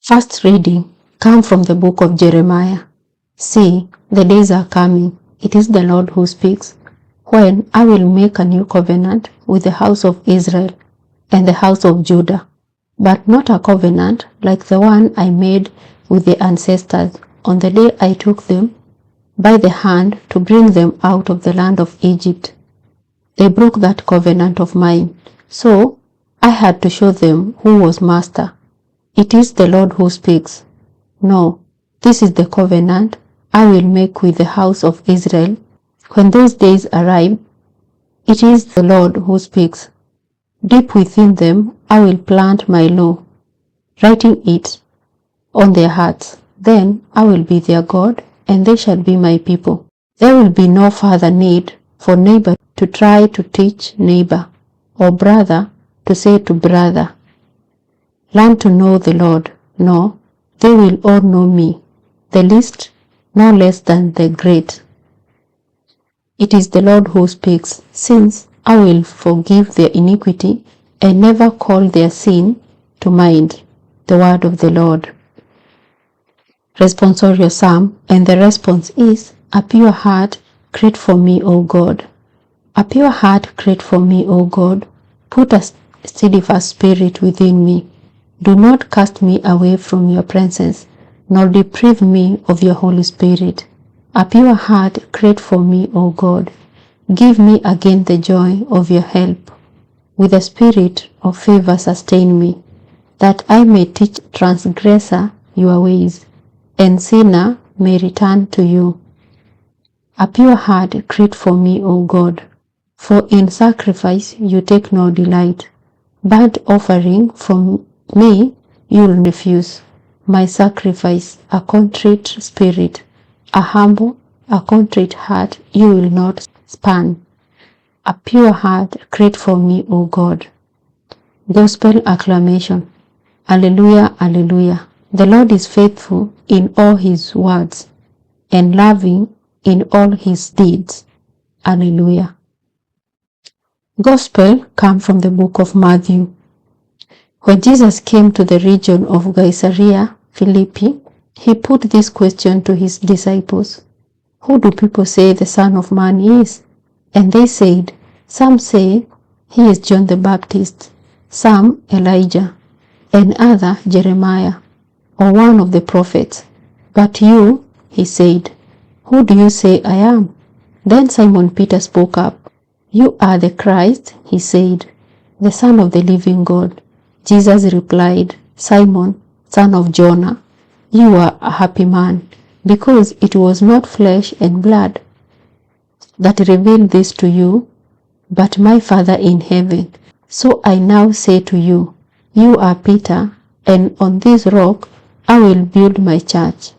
First reading come from the book of Jeremiah. See, the days are coming, it is the Lord who speaks, when I will make a new covenant with the house of Israel and the house of Judah, but not a covenant like the one I made with the ancestors on the day I took them by the hand to bring them out of the land of Egypt. They broke that covenant of mine, so I had to show them who was master. It is the Lord who speaks. No, this is the covenant I will make with the house of Israel when those days arrive. It is the Lord who speaks. Deep within them I will plant my law, writing it on their hearts. Then I will be their God, and they shall be my people. There will be no further need for neighbor to try to teach neighbor, or brother to say to brother, learn to know the Lord. No, they will all know me, the least no less than the great. It is the Lord who speaks, since I will forgive their iniquity and never call their sin to mind. The word of the Lord. Responsorial Psalm, and the response is, a pure heart create for me, O God. A pure heart create for me, O God. Put a steadfast spirit within me. Do not cast me away from your presence, nor deprive me of your Holy Spirit. A pure heart create for me, O God. Give me again the joy of your help. With a spirit of favor sustain me, that I may teach transgressor your ways, and sinner may return to you. A pure heart create for me, O God. For in sacrifice you take no delight. Burnt offering from me you'll refuse. My sacrifice, a contrite spirit, a humble, a contrite heart you will not spurn. A pure heart create for me, O God. Gospel acclamation. Alleluia, alleluia. The Lord is faithful in all his words, and loving in all his deeds. Alleluia. Gospel come from the book of Matthew. When Jesus came to the region of Caesarea Philippi, he put this question to his disciples. Who do people say the Son of Man is? And they said, some say he is John the Baptist, some Elijah, and other Jeremiah, or one of the prophets. But you, he said, who do you say I am? Then Simon Peter spoke up. You are the Christ, he said, the Son of the living God. Jesus replied, Simon, son of Jonah, you are a happy man, because it was not flesh and blood that revealed this to you, but my Father in heaven. So I now say to you, you are Peter, and on this rock I will build my church,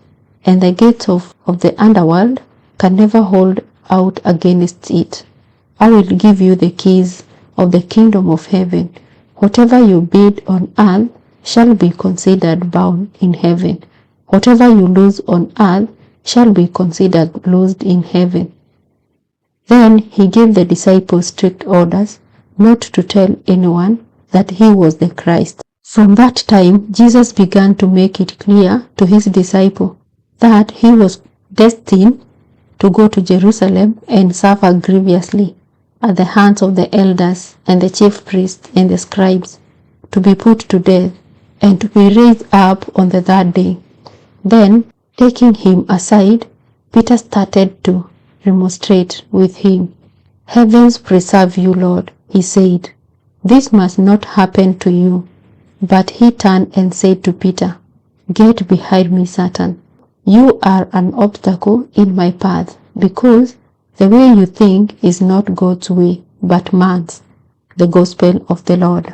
and the gates of the underworld can never hold out against it. I will give you the keys of the kingdom of heaven. Whatever you bid on earth shall be considered bound in heaven. Whatever you lose on earth shall be considered loosed in heaven. Then he gave the disciples strict orders not to tell anyone that he was the Christ. From that time, Jesus began to make it clear to his disciples that he was destined to go to Jerusalem and suffer grievously at the hands of the elders and the chief priests and the scribes, to be put to death, and to be raised up on the third day. Then, taking him aside, Peter started to remonstrate with him. Heavens preserve you, Lord, he said. This must not happen to you. But he turned and said to Peter, Get behind me, Satan. You are an obstacle in my path, because the way you think is not God's way, but man's. The Gospel of the Lord.